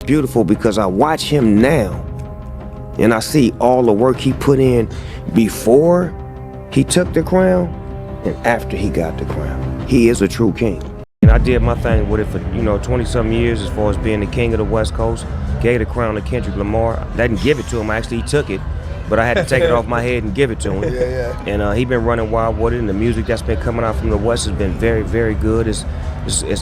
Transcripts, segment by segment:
beautiful because I watch him now and I see all the work he put in before he took the crown and after he got the crown. He is a true king. And I did my thing with it for, 20-something years as far as being the king of the West Coast. Gave the crown to Kendrick Lamar. I didn't give it to him, actually, he took it. But I had to take it off my head and give it to him. And he been running wild with it, and the music that's been coming out from the West has been very, very good. It's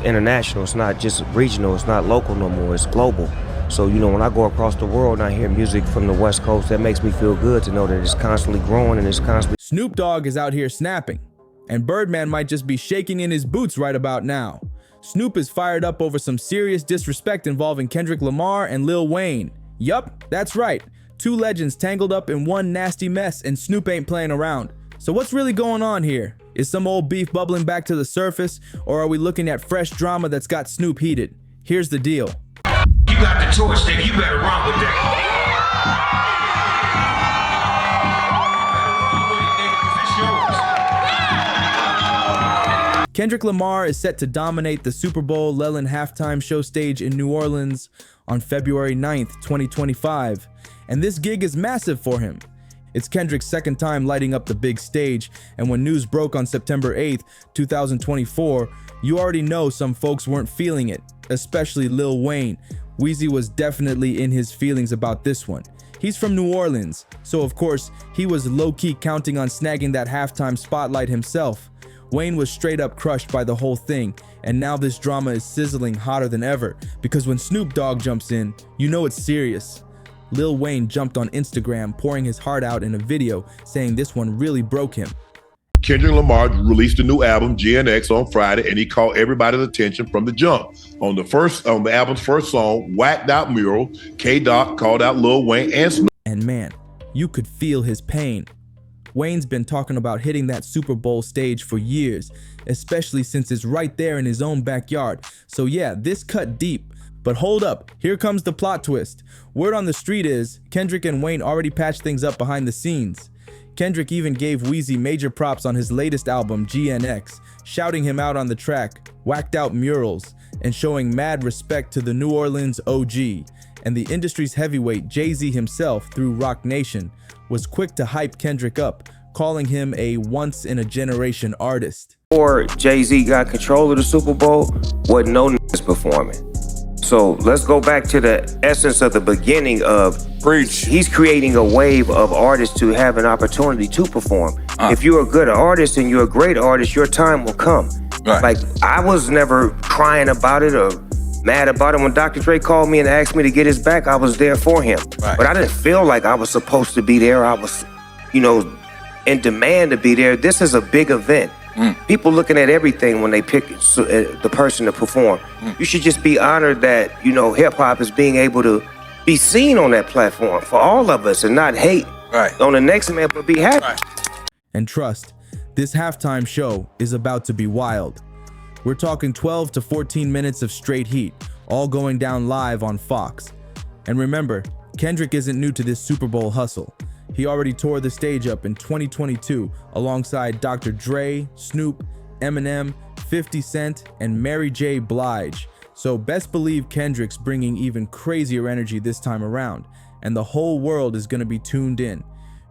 international. It's not just regional. It's not local no more. It's global. So, when I go across the world and I hear music from the West Coast, that makes me feel good to know that it's constantly growing and it's constantly... Snoop Dogg is out here snapping, and Birdman might just be shaking in his boots right about now. Snoop is fired up over some serious disrespect involving Kendrick Lamar and Lil Wayne. Yup, that's right. Two legends tangled up in one nasty mess, and Snoop ain't playing around. So what's really going on here? Is some old beef bubbling back to the surface, or are we looking at fresh drama that's got Snoop heated? Here's the deal. You got the torch, nigga. You better run with that. Kendrick Lamar is set to dominate the Super Bowl Lelyn halftime show stage in New Orleans on February 9th, 2025. And this gig is massive for him. It's Kendrick's second time lighting up the big stage, and when news broke on September 8th, 2024, you already know some folks weren't feeling it, especially Lil Wayne. Weezy was definitely in his feelings about this one. He's from New Orleans, so of course, he was low-key counting on snagging that halftime spotlight himself. Wayne was straight up crushed by the whole thing, and now this drama is sizzling hotter than ever, because when Snoop Dogg jumps in, you know it's serious. Lil Wayne jumped on Instagram, pouring his heart out in a video, saying this one really broke him. Kendrick Lamar released a new album, GNX, on Friday, and he caught everybody's attention from the jump. On the album's first song, Whacked Out Mural, K-Dot called out Lil Wayne and Snoop. And man, you could feel his pain. Wayne's been talking about hitting that Super Bowl stage for years, especially since it's right there in his own backyard. So yeah, this cut deep. But hold up, here comes the plot twist. Word on the street is Kendrick and Wayne already patched things up behind the scenes. Kendrick even gave Weezy major props on his latest album, GNX, shouting him out on the track, Whacked Out Murals, and showing mad respect to the New Orleans OG. And the industry's heavyweight, Jay-Z himself, through Roc Nation, was quick to hype Kendrick up, calling him a once-in-a-generation artist. Before Jay-Z got control of the Super Bowl, wasn't no niggas performing. So let's go back to the essence of the beginning of Preach. He's creating a wave of artists to have an opportunity to perform. If you're a good artist and you're a great artist, your time will come. Right. Like, I was never crying about it or mad about it. When Dr. Dre called me and asked me to get his back, I was there for him. Right. But I didn't feel like I was supposed to be there. I was, in demand to be there. This is a big event. People looking at everything when they pick the person to perform. You should just be honored that, hip-hop is being able to be seen on that platform for all of us and not hate on the next man, but be happy. And trust, this halftime show is about to be wild. We're talking 12 to 14 minutes of straight heat, all going down live on Fox. And remember, Kendrick isn't new to this Super Bowl hustle. He already tore the stage up in 2022 alongside Dr. Dre, Snoop, Eminem, 50 Cent, and Mary J. Blige. So best believe Kendrick's bringing even crazier energy this time around, and the whole world is gonna be tuned in.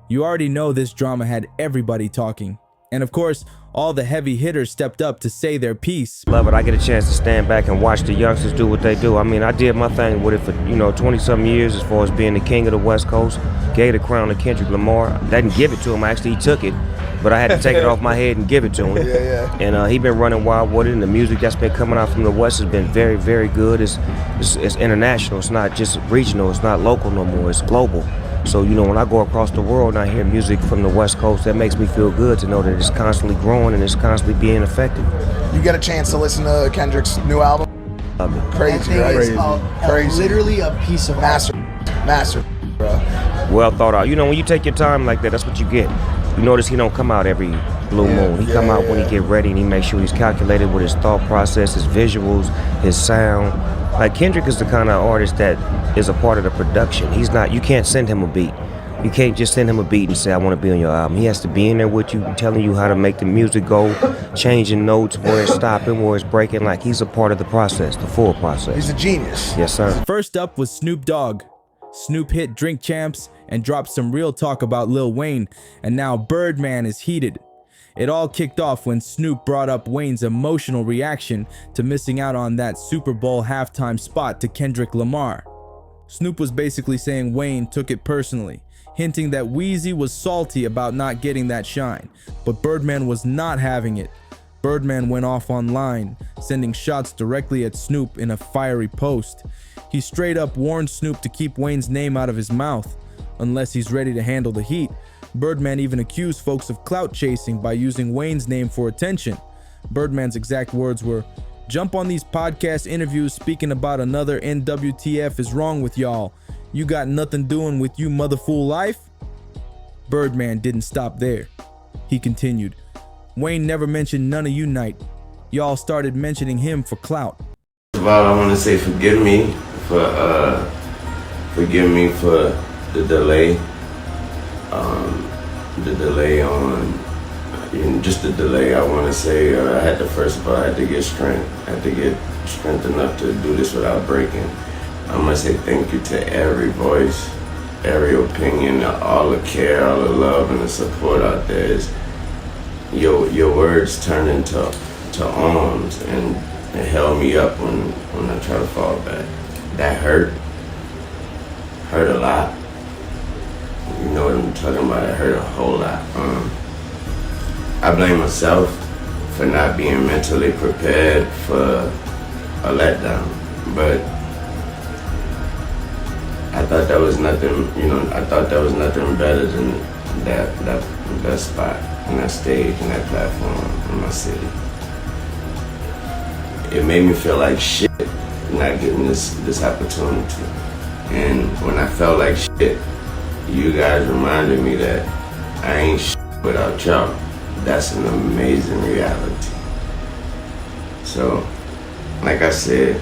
You already know this drama had everybody talking. And of course, all the heavy hitters stepped up to say their piece. Love it. I get a chance to stand back and watch the youngsters do what they do. I mean, I did my thing with it for, 20-something years as far as being the king of the West Coast. Gave the crown to Kendrick Lamar. I didn't give it to him, actually, he took it. But I had to take it off my head and give it to him. And he been running wild with it, and the music that's been coming out from the West has been very, very good. It's international. It's not just regional. It's not local no more. It's global. So, when I go across the world and I hear music from the West Coast, that makes me feel good to know that it's constantly growing and it's constantly being effective. You get a chance to listen to Kendrick's new album? Love it. Crazy, right? Crazy. Literally a piece of Master, bro. Well thought out. When you take your time like that, that's what you get. You notice he don't come out every blue moon. He come out when he get ready, and he makes sure he's calculated with his thought process, his visuals, his sound. Like, Kendrick is the kind of artist that is a part of the production. He's not, you can't send him a beat. You can't just send him a beat and say, I want to be on your album. He has to be in there with you, telling you how to make the music go, changing notes, where it's stopping, where it's breaking. Like, he's a part of the process, the full process. He's a genius. Yes, sir. First up was Snoop Dogg. Snoop hit Drink Champs and dropped some real talk about Lil Wayne, and now Birdman is heated. It all kicked off when Snoop brought up Wayne's emotional reaction to missing out on that Super Bowl halftime spot to Kendrick Lamar. Snoop was basically saying Wayne took it personally, hinting that Weezy was salty about not getting that shine, but Birdman was not having it. Birdman went off online, sending shots directly at Snoop in a fiery post. He straight up warned Snoop to keep Wayne's name out of his mouth, unless he's ready to handle the heat. Birdman even accused folks of clout chasing by using Wayne's name for attention. Birdman's exact words were, "Jump on these podcast interviews speaking about another NWTF is wrong with y'all. You got nothing doing with you motherfool life?" Birdman didn't stop there. He continued, "Wayne never mentioned none of you night. Y'all started mentioning him for clout." First of all, I want to say forgive me for the delay. The delay, I want to say, I had to get strength. I had to get strength enough to do this without breaking. I must say thank you to every voice, every opinion, all the care, all the love and the support out there. Your words turned into arms and it held me up when I try to fall back. That hurt a lot. You know what I'm talking about? It hurt a whole lot. I blame myself for not being mentally prepared for a letdown, but I thought that was nothing. I thought that was nothing better than that spot and that stage and that platform in my city. It made me feel like shit not getting this opportunity, and when I felt like shit, you guys reminded me that I ain't shit without y'all. That's an amazing reality. So, like I said,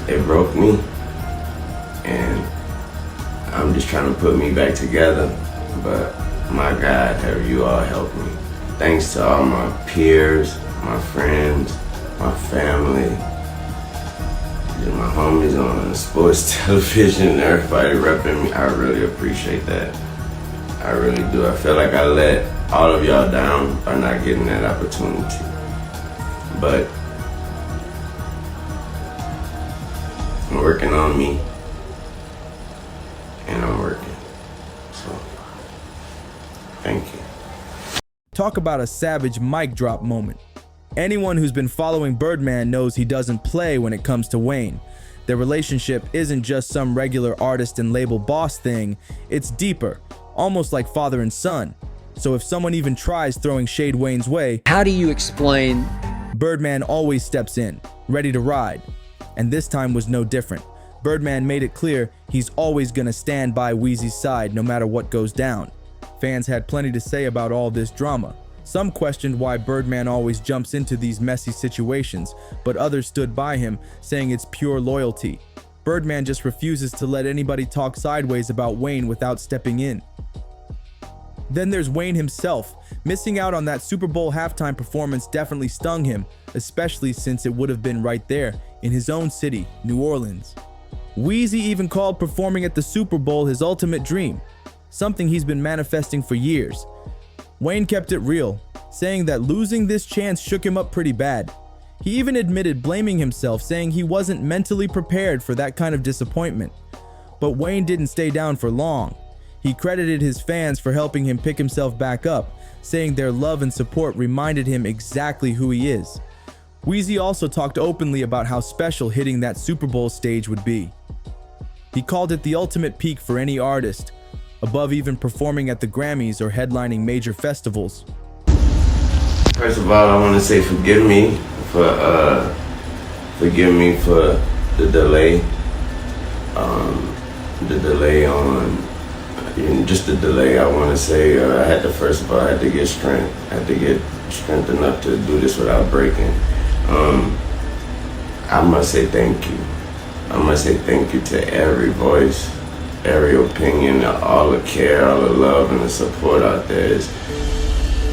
it broke me, and I'm just trying to put me back together, but my God, have you all helped me. Thanks to all my peers, my friends, my family, my homies on sports television, everybody repping me. I really appreciate that. I really do. I feel like I let all of y'all down by not getting that opportunity. But I'm working on me, and I'm working. So, thank you. Talk about a savage mic drop moment. Anyone who's been following Birdman knows he doesn't play when it comes to Wayne. Their relationship isn't just some regular artist and label boss thing, it's deeper, almost like father and son. So if someone even tries throwing shade Wayne's way, how do you explain? Birdman always steps in, ready to ride. And this time was no different. Birdman made it clear he's always gonna stand by Weezy's side no matter what goes down. Fans had plenty to say about all this drama. Some questioned why Birdman always jumps into these messy situations, but others stood by him, saying it's pure loyalty. Birdman just refuses to let anybody talk sideways about Wayne without stepping in. Then there's Wayne himself. Missing out on that Super Bowl halftime performance definitely stung him, especially since it would have been right there, in his own city, New Orleans. Weezy even called performing at the Super Bowl his ultimate dream, something he's been manifesting for years. Wayne kept it real, saying that losing this chance shook him up pretty bad. He even admitted blaming himself, saying he wasn't mentally prepared for that kind of disappointment. But Wayne didn't stay down for long. He credited his fans for helping him pick himself back up, saying their love and support reminded him exactly who he is. Weezy also talked openly about how special hitting that Super Bowl stage would be. He called it the ultimate peak for any artist, above even performing at the Grammys or headlining major festivals. First of all, I want to say forgive me for the delay. The delay, I want to say, I had to get strength. I had to get strength enough to do this without breaking. I must say thank you. I must say thank you to every voice, every opinion, all the care, all the love, and the support out there. Is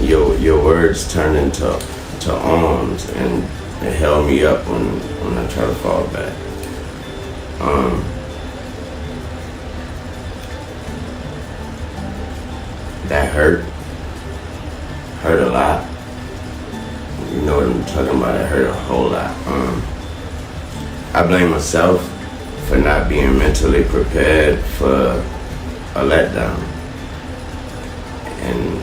your words turn into arms, and it held me up when I try to fall back. That hurt a lot. You know what I'm talking about? It hurt a whole lot. I blame myself for not being mentally prepared for a letdown, and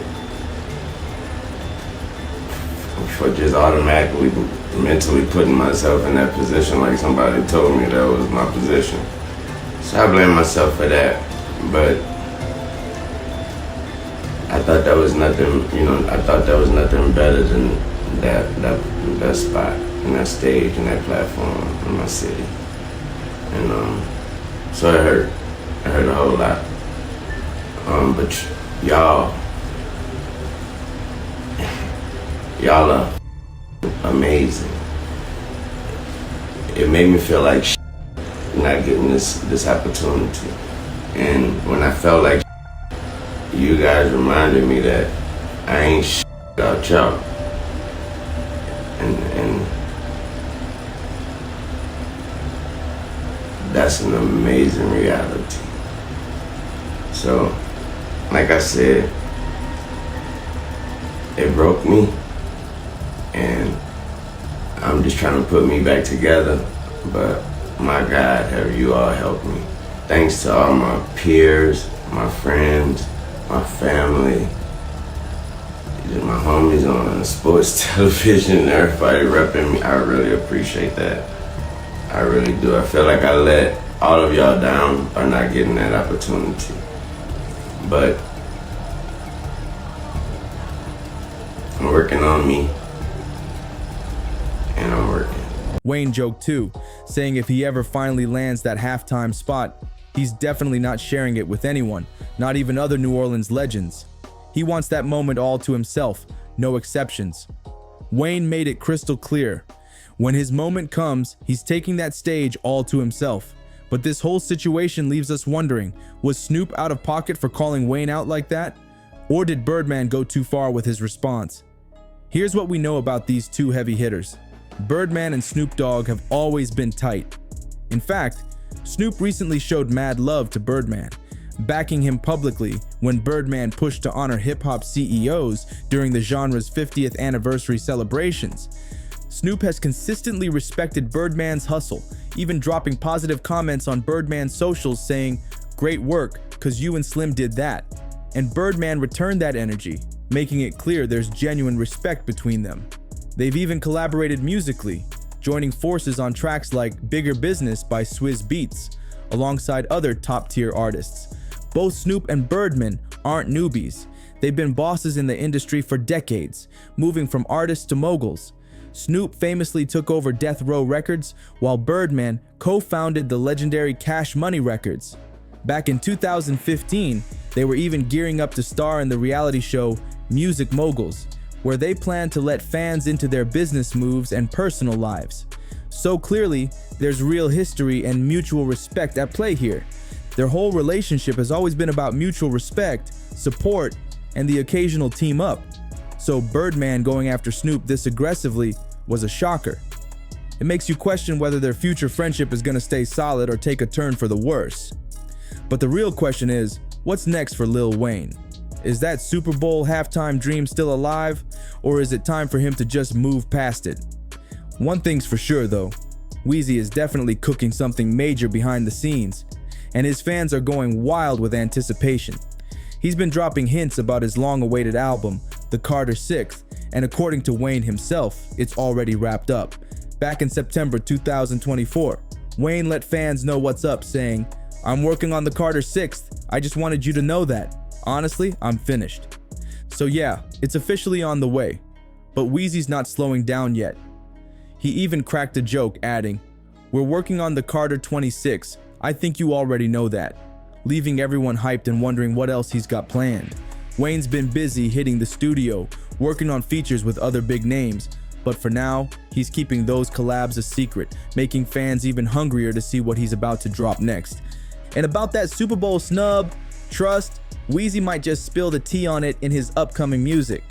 for just automatically mentally putting myself in that position like somebody told me that was my position. So I blame myself for that, but I thought that was nothing, I thought that was nothing better than that spot and that stage and that platform in my city. And so it hurt a whole lot. But y'all are amazing. It made me feel like not getting this opportunity. And when I felt like you guys reminded me that I ain't without y'all. And that's an amazing reality. So, like I said, it broke me, and I'm just trying to put me back together, but my God, have you all helped me. Thanks to all my peers, my friends, my family, my homies on sports television, everybody repping me. I really appreciate that. I really do. I feel like I let all of y'all down by not getting that opportunity. But I'm working on me, and I'm working. Wayne joked too, saying if he ever finally lands that halftime spot, he's definitely not sharing it with anyone, not even other New Orleans legends. He wants that moment all to himself, no exceptions. Wayne made it crystal clear. When his moment comes, he's taking that stage all to himself. But this whole situation leaves us wondering, was Snoop out of pocket for calling Wayne out like that? Or did Birdman go too far with his response? Here's what we know about these two heavy hitters. Birdman and Snoop Dogg have always been tight. In fact, Snoop recently showed mad love to Birdman, backing him publicly when Birdman pushed to honor hip-hop CEOs during the genre's 50th anniversary celebrations. Snoop has consistently respected Birdman's hustle, even dropping positive comments on Birdman's socials saying, "Great work, 'cause you and Slim did that." And Birdman returned that energy, making it clear there's genuine respect between them. They've even collaborated musically, joining forces on tracks like Bigger Business by Swizz Beatz, alongside other top-tier artists. Both Snoop and Birdman aren't newbies. They've been bosses in the industry for decades, moving from artists to moguls. Snoop famously took over Death Row Records, while Birdman co-founded the legendary Cash Money Records. Back in 2015, they were even gearing up to star in the reality show Music Moguls, where they planned to let fans into their business moves and personal lives. So clearly, there's real history and mutual respect at play here. Their whole relationship has always been about mutual respect, support, and the occasional team up. So Birdman going after Snoop this aggressively was a shocker. It makes you question whether their future friendship is going to stay solid or take a turn for the worse. But the real question is, what's next for Lil Wayne? Is that Super Bowl halftime dream still alive, or is it time for him to just move past it? One thing's for sure though, Weezy is definitely cooking something major behind the scenes, and his fans are going wild with anticipation. He's been dropping hints about his long-awaited album, The Carter 6th, and according to Wayne himself, it's already wrapped up. Back in September 2024, Wayne let fans know what's up, saying, "I'm working on The Carter 6th, I just wanted you to know that. Honestly, I'm finished." So yeah, it's officially on the way, but Weezy's not slowing down yet. He even cracked a joke, adding, "We're working on The Carter 26, I think you already know that," leaving everyone hyped and wondering what else he's got planned. Wayne's been busy hitting the studio, working on features with other big names, but for now, he's keeping those collabs a secret, making fans even hungrier to see what he's about to drop next. And about that Super Bowl snub, trust, Weezy might just spill the tea on it in his upcoming music.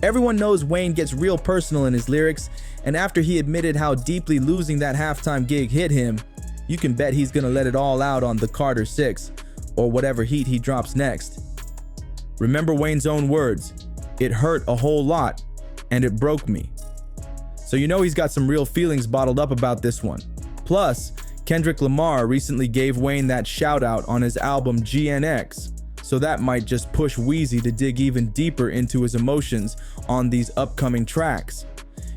Everyone knows Wayne gets real personal in his lyrics, and after he admitted how deeply losing that halftime gig hit him, you can bet he's gonna let it all out on the Carter 6, or whatever heat he drops next. Remember Wayne's own words, "It hurt a whole lot, and it broke me." So you know he's got some real feelings bottled up about this one. Plus, Kendrick Lamar recently gave Wayne that shout out on his album GNX, so that might just push Weezy to dig even deeper into his emotions on these upcoming tracks.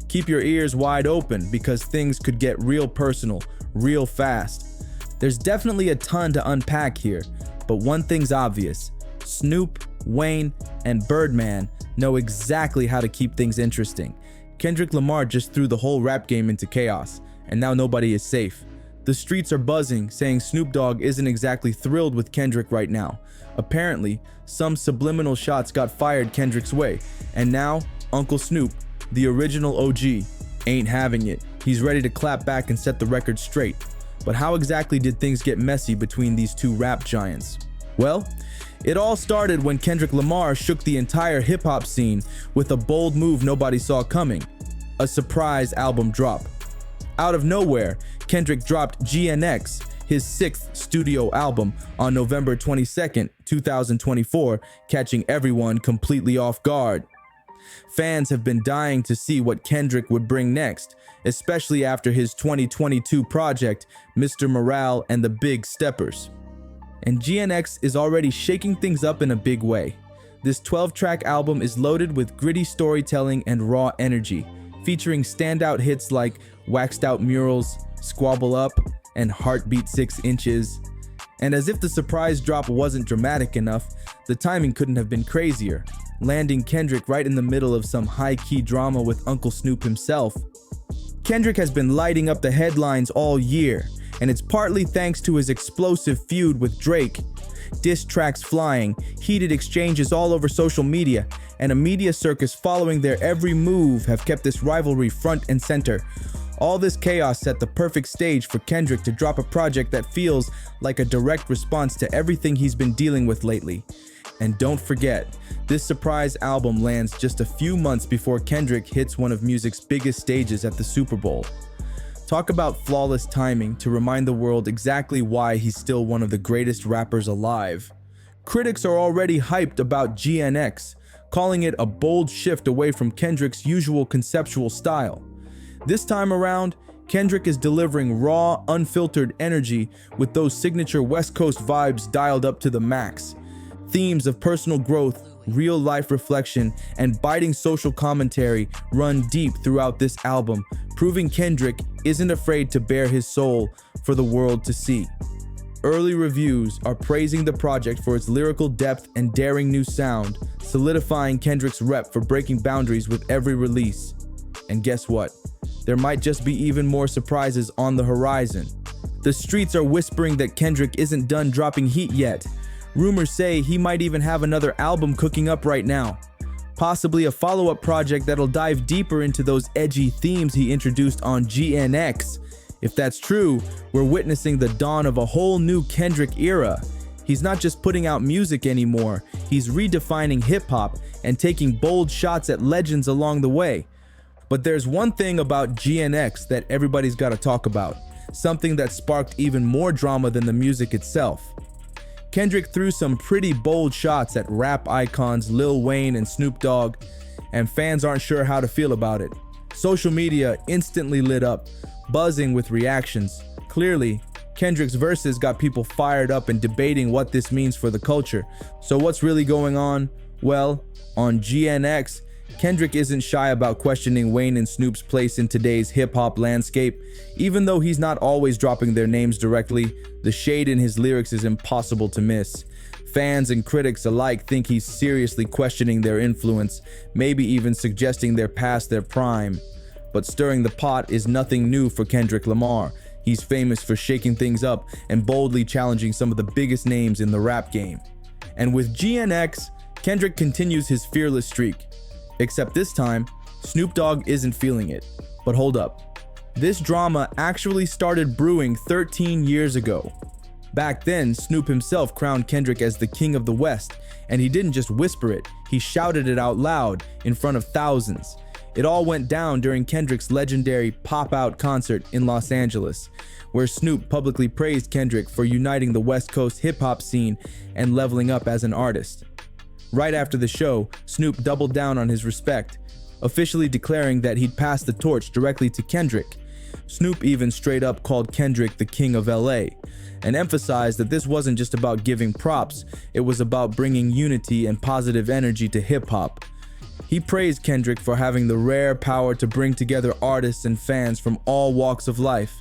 Keep your ears wide open because things could get real personal, real fast. There's definitely a ton to unpack here, but one thing's obvious. Snoop, Wayne, and Birdman know exactly how to keep things interesting. Kendrick Lamar just threw the whole rap game into chaos, and now nobody is safe. The streets are buzzing, saying Snoop Dogg isn't exactly thrilled with Kendrick right now. Apparently, some subliminal shots got fired Kendrick's way, and now Uncle Snoop, the original OG, ain't having it. He's ready to clap back and set the record straight. But how exactly did things get messy between these two rap giants? Well, it all started when Kendrick Lamar shook the entire hip-hop scene with a bold move nobody saw coming, a surprise album drop. Out of nowhere, Kendrick dropped GNX, his 6th studio album, on November 22nd, 2024, catching everyone completely off guard. Fans have been dying to see what Kendrick would bring next, especially after his 2022 project, Mr. Morale and the Big Steppers. And GNX is already shaking things up in a big way. This 12-track album is loaded with gritty storytelling and raw energy, featuring standout hits like Waxed Out Murals, Squabble Up, and Heartbeat 6 Inches. And as if the surprise drop wasn't dramatic enough, the timing couldn't have been crazier, landing Kendrick right in the middle of some high-key drama with Uncle Snoop himself. Kendrick has been lighting up the headlines all year, and it's partly thanks to his explosive feud with Drake. Diss tracks flying, heated exchanges all over social media, and a media circus following their every move have kept this rivalry front and center. All this chaos set the perfect stage for Kendrick to drop a project that feels like a direct response to everything he's been dealing with lately. And don't forget, this surprise album lands just a few months before Kendrick hits one of music's biggest stages at the Super Bowl. Talk about flawless timing to remind the world exactly why he's still one of the greatest rappers alive. Critics are already hyped about GNX, calling it a bold shift away from Kendrick's usual conceptual style. This time around, Kendrick is delivering raw, unfiltered energy with those signature West Coast vibes dialed up to the max. Themes of personal growth, real-life reflection, and biting social commentary run deep throughout this album, proving Kendrick isn't afraid to bare his soul for the world to see. Early reviews are praising the project for its lyrical depth and daring new sound, solidifying Kendrick's rep for breaking boundaries with every release. And guess what? There might just be even more surprises on the horizon. The streets are whispering that Kendrick isn't done dropping heat yet. Rumors say he might even have another album cooking up right now. Possibly a follow-up project that'll dive deeper into those edgy themes he introduced on GNX. If that's true, we're witnessing the dawn of a whole new Kendrick era. He's not just putting out music anymore, he's redefining hip-hop and taking bold shots at legends along the way. But there's one thing about GNX that everybody's got to talk about, something that sparked even more drama than the music itself. Kendrick threw some pretty bold shots at rap icons Lil Wayne and Snoop Dogg, and fans aren't sure how to feel about it. Social media instantly lit up, buzzing with reactions. Clearly, Kendrick's verses got people fired up and debating what this means for the culture. So what's really going on? Well, on GNX, Kendrick isn't shy about questioning Wayne and Snoop's place in today's hip-hop landscape. Even though he's not always dropping their names directly, the shade in his lyrics is impossible to miss. Fans and critics alike think he's seriously questioning their influence, maybe even suggesting they're past their prime. But stirring the pot is nothing new for Kendrick Lamar. He's famous for shaking things up and boldly challenging some of the biggest names in the rap game. And with GNX, Kendrick continues his fearless streak. Except this time, Snoop Dogg isn't feeling it. But hold up. This drama actually started brewing 13 years ago. Back then, Snoop himself crowned Kendrick as the King of the West, and he didn't just whisper it, he shouted it out loud in front of thousands. It all went down during Kendrick's legendary Pop Out concert in Los Angeles, where Snoop publicly praised Kendrick for uniting the West Coast hip-hop scene and leveling up as an artist. Right after the show, Snoop doubled down on his respect, officially declaring that he'd pass the torch directly to Kendrick. Snoop even straight up called Kendrick the King of LA, and emphasized that this wasn't just about giving props, it was about bringing unity and positive energy to hip-hop. He praised Kendrick for having the rare power to bring together artists and fans from all walks of life,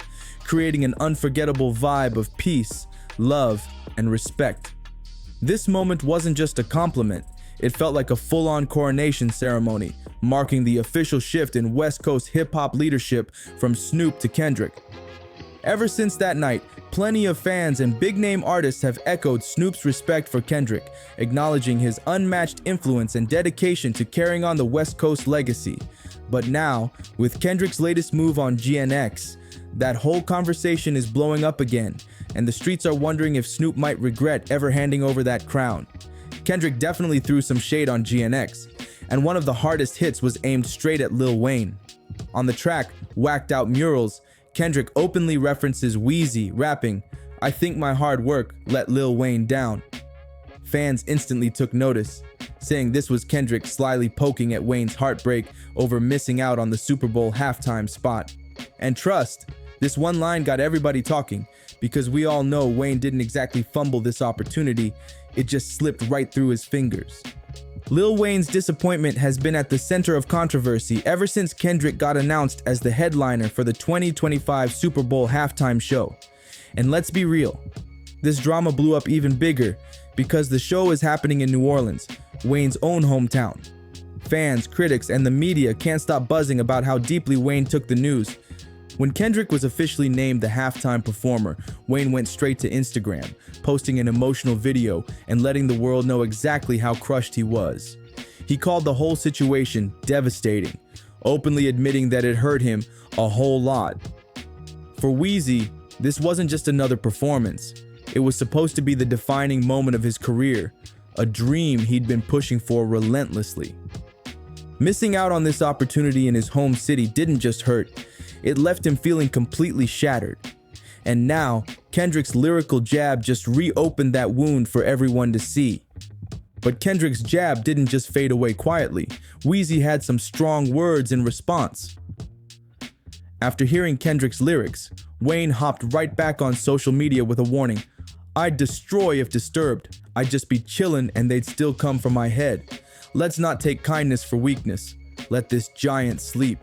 creating an unforgettable vibe of peace, love, and respect. This moment wasn't just a compliment, it felt like a full-on coronation ceremony, marking the official shift in West Coast hip-hop leadership from Snoop to Kendrick. Ever since that night, plenty of fans and big-name artists have echoed Snoop's respect for Kendrick, acknowledging his unmatched influence and dedication to carrying on the West Coast legacy. But now, with Kendrick's latest move on GNX, that whole conversation is blowing up again, and the streets are wondering if Snoop might regret ever handing over that crown. Kendrick definitely threw some shade on GNX, and one of the hardest hits was aimed straight at Lil Wayne. On the track, Whacked Out Murals, Kendrick openly references Wheezy rapping, "I think my hard work let Lil Wayne down." Fans instantly took notice, saying this was Kendrick slyly poking at Wayne's heartbreak over missing out on the Super Bowl halftime spot. And trust, this one line got everybody talking, because we all know Wayne didn't exactly fumble this opportunity, it just slipped right through his fingers. Lil Wayne's disappointment has been at the center of controversy ever since Kendrick got announced as the headliner for the 2025 Super Bowl halftime show. And let's be real, this drama blew up even bigger because the show is happening in New Orleans, Wayne's own hometown. Fans, critics, and the media can't stop buzzing about how deeply Wayne took the news. When Kendrick was officially named the halftime performer, Wayne went straight to Instagram, posting an emotional video and letting the world know exactly how crushed he was. He called the whole situation devastating, openly admitting that it hurt him a whole lot. For Wheezy, this wasn't just another performance. It was supposed to be the defining moment of his career, a dream he'd been pushing for relentlessly. Missing out on this opportunity in his home city didn't just hurt, it left him feeling completely shattered. And now, Kendrick's lyrical jab just reopened that wound for everyone to see. But Kendrick's jab didn't just fade away quietly. Wheezy had some strong words in response. After hearing Kendrick's lyrics, Wayne hopped right back on social media with a warning. "I'd destroy if disturbed. I'd just be chillin' and they'd still come for my head. Let's not take kindness for weakness. Let this giant sleep.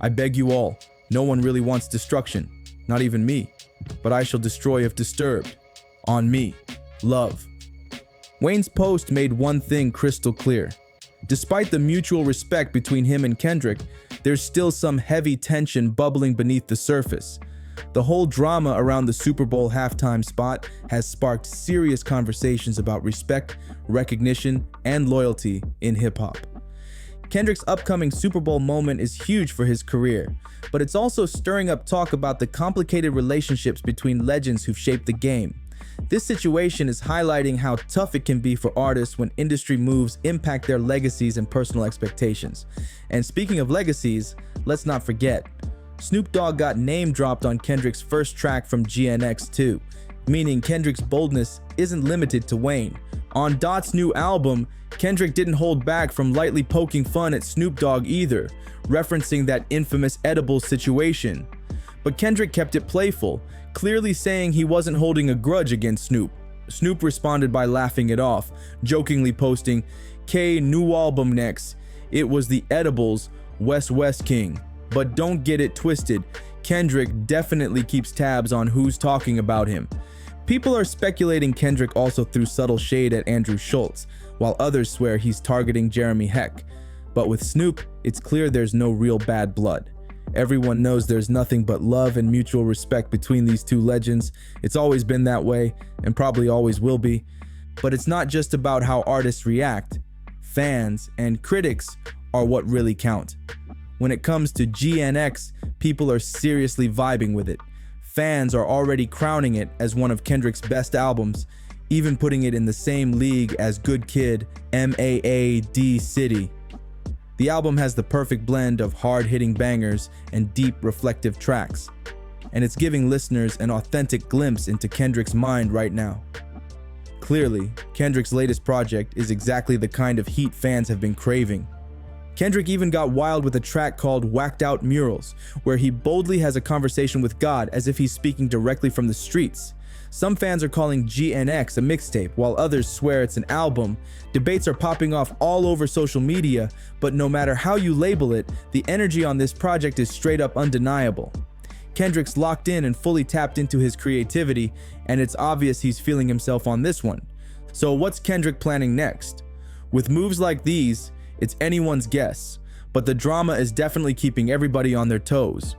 I beg you all. No one really wants destruction, not even me, but I shall destroy if disturbed. On me. Love." Wayne's post made one thing crystal clear. Despite the mutual respect between him and Kendrick, there's still some heavy tension bubbling beneath the surface. The whole drama around the Super Bowl halftime spot has sparked serious conversations about respect, recognition, and loyalty in hip-hop. Kendrick's upcoming Super Bowl moment is huge for his career, but it's also stirring up talk about the complicated relationships between legends who've shaped the game. This situation is highlighting how tough it can be for artists when industry moves impact their legacies and personal expectations. And speaking of legacies, let's not forget, Snoop Dogg got name dropped on Kendrick's first track from GNX too, meaning Kendrick's boldness isn't limited to Wayne. On Dot's new album, Kendrick didn't hold back from lightly poking fun at Snoop Dogg either, referencing that infamous edibles situation. But Kendrick kept it playful, clearly saying he wasn't holding a grudge against Snoop. Snoop responded by laughing it off, jokingly posting, "K new album next. It was the edibles, West King. But don't get it twisted, Kendrick definitely keeps tabs on who's talking about him." People are speculating Kendrick also threw subtle shade at Andrew Schultz, while others swear he's targeting Jeremy Heck. But with Snoop, it's clear there's no real bad blood. Everyone knows there's nothing but love and mutual respect between these two legends. It's always been that way, and probably always will be. But it's not just about how artists react. Fans and critics are what really count. When it comes to GNX, people are seriously vibing with it. fans are already crowning it as one of Kendrick's best albums, even putting it in the same league as Good Kid, MAAD City. The album has the perfect blend of hard-hitting bangers and deep, reflective tracks, and it's giving listeners an authentic glimpse into Kendrick's mind right now. Clearly, Kendrick's latest project is exactly the kind of heat fans have been craving. Kendrick even got wild with a track called Whacked Out Murals, where he boldly has a conversation with God as if he's speaking directly from the streets. Some fans are calling GNX a mixtape, while others swear it's an album. Debates are popping off all over social media, but no matter how you label it, the energy on this project is straight up undeniable. Kendrick's locked in and fully tapped into his creativity, and it's obvious he's feeling himself on this one. So what's Kendrick planning next? With moves like these, it's anyone's guess, but the drama is definitely keeping everybody on their toes.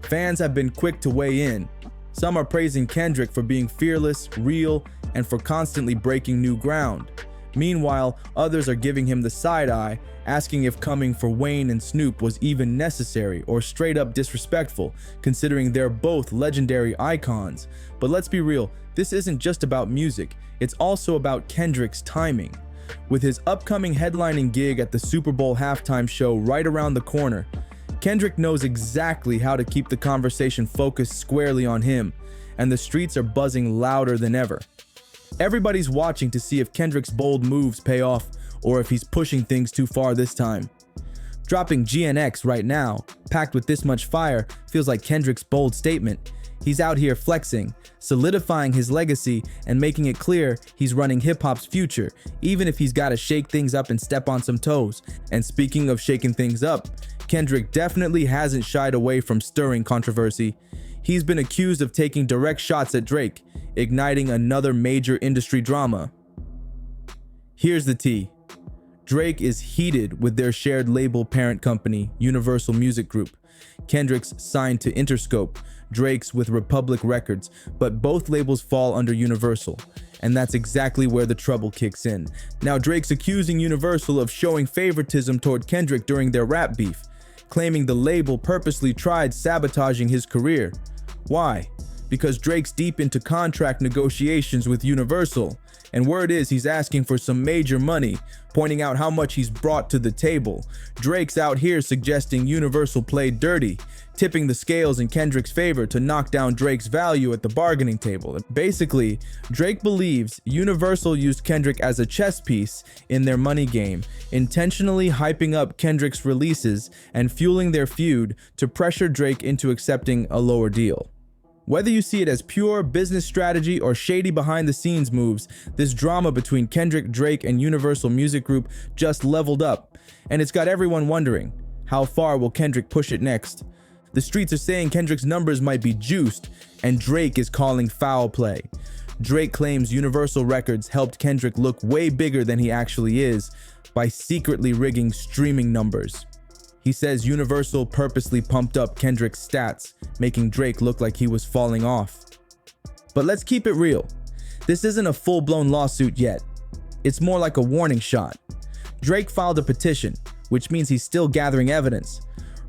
Fans have been quick to weigh in. Some are praising Kendrick for being fearless, real, and for constantly breaking new ground. Meanwhile, others are giving him the side eye, asking if coming for Wayne and Snoop was even necessary or straight up disrespectful, considering they're both legendary icons. But let's be real, this isn't just about music, it's also about Kendrick's timing. With his upcoming headlining gig at the Super Bowl halftime show right around the corner, Kendrick knows exactly how to keep the conversation focused squarely on him, and the streets are buzzing louder than ever. Everybody's watching to see if Kendrick's bold moves pay off or if he's pushing things too far this time. Dropping GNX right now, packed with this much fire, feels like Kendrick's bold statement. He's out here flexing, solidifying his legacy, and making it clear he's running hip-hop's future, even if he's gotta shake things up and step on some toes. And speaking of shaking things up, Kendrick definitely hasn't shied away from stirring controversy. He's been accused of taking direct shots at Drake, igniting another major industry drama. Here's the tea. Drake is heated with their shared label parent company, Universal Music Group. Kendrick's signed to Interscope, Drake's with Republic Records, but both labels fall under Universal, and that's exactly where the trouble kicks in. Now Drake's accusing Universal of showing favoritism toward Kendrick during their rap beef, claiming the label purposely tried sabotaging his career. Why? Because Drake's deep into contract negotiations with Universal, and word is he's asking for some major money, pointing out how much he's brought to the table. Drake's out here suggesting Universal played dirty, tipping the scales in Kendrick's favor to knock down Drake's value at the bargaining table. Basically, Drake believes Universal used Kendrick as a chess piece in their money game, intentionally hyping up Kendrick's releases and fueling their feud to pressure Drake into accepting a lower deal. Whether you see it as pure business strategy or shady behind-the-scenes moves, this drama between Kendrick, Drake, and Universal Music Group just leveled up, and it's got everyone wondering, how far will Kendrick push it next? The streets are saying Kendrick's numbers might be juiced, and Drake is calling foul play. Drake claims Universal Records helped Kendrick look way bigger than he actually is by secretly rigging streaming numbers. He says Universal purposely pumped up Kendrick's stats, making Drake look like he was falling off. But let's keep it real. This isn't a full-blown lawsuit yet. It's more like a warning shot. Drake filed a petition, which means he's still gathering evidence.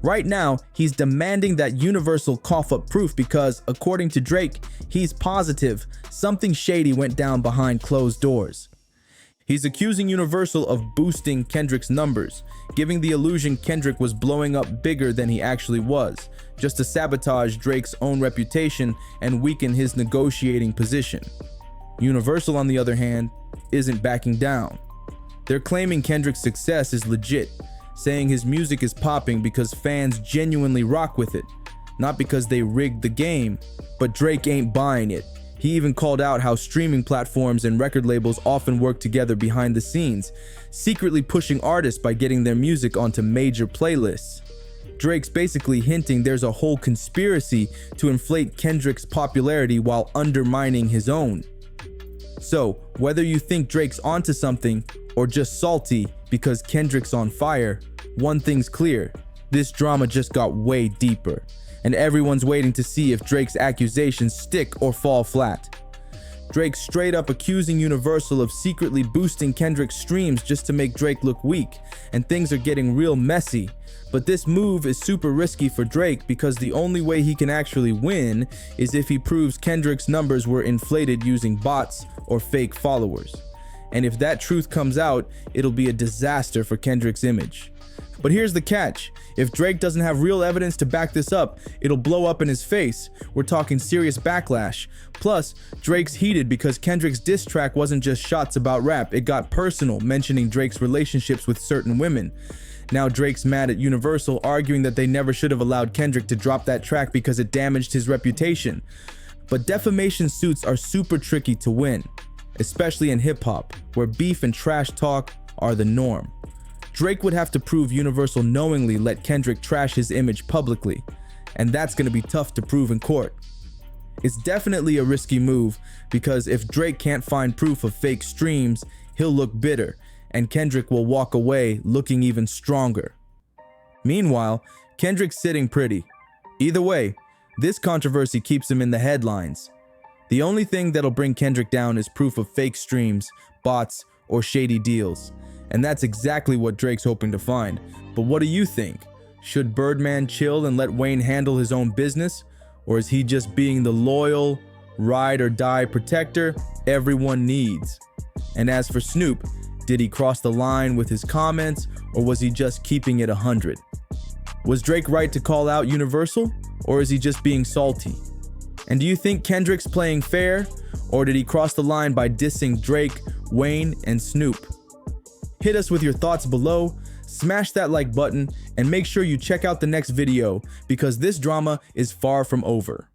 Right now, he's demanding that Universal cough up proof because, according to Drake, he's positive something shady went down behind closed doors. He's accusing Universal of boosting Kendrick's numbers, giving the illusion Kendrick was blowing up bigger than he actually was, just to sabotage Drake's own reputation and weaken his negotiating position. Universal, on the other hand, isn't backing down. They're claiming Kendrick's success is legit, saying his music is popping because fans genuinely rock with it, not because they rigged the game. But Drake ain't buying it. He even called out how streaming platforms and record labels often work together behind the scenes, secretly pushing artists by getting their music onto major playlists. Drake's basically hinting there's a whole conspiracy to inflate Kendrick's popularity while undermining his own. So, whether you think Drake's onto something or just salty because Kendrick's on fire, one thing's clear: this drama just got way deeper, and everyone's waiting to see if Drake's accusations stick or fall flat. Drake straight up accusing Universal of secretly boosting Kendrick's streams just to make Drake look weak, and things are getting real messy. But this move is super risky for Drake because the only way he can actually win is if he proves Kendrick's numbers were inflated using bots or fake followers. And if that truth comes out, it'll be a disaster for Kendrick's image. But here's the catch. If Drake doesn't have real evidence to back this up, it'll blow up in his face. We're talking serious backlash. Plus, Drake's heated because Kendrick's diss track wasn't just shots about rap, it got personal, mentioning Drake's relationships with certain women. Now Drake's mad at Universal, arguing that they never should have allowed Kendrick to drop that track because it damaged his reputation. But defamation suits are super tricky to win, especially in hip-hop, where beef and trash talk are the norm. Drake would have to prove Universal knowingly let Kendrick trash his image publicly, and that's gonna be tough to prove in court. It's definitely a risky move because if Drake can't find proof of fake streams, he'll look bitter, and Kendrick will walk away looking even stronger. Meanwhile, Kendrick's sitting pretty. Either way, this controversy keeps him in the headlines. The only thing that'll bring Kendrick down is proof of fake streams, bots, or shady deals. And that's exactly what Drake's hoping to find. But what do you think? Should Birdman chill and let Wayne handle his own business? Or is he just being the loyal, ride or die protector everyone needs? And as for Snoop, did he cross the line with his comments, or was he just keeping it 100? Was Drake right to call out Universal, or is he just being salty? And do you think Kendrick's playing fair, or did he cross the line by dissing Drake, Wayne, and Snoop? Hit us with your thoughts below, smash that like button, and make sure you check out the next video because this drama is far from over.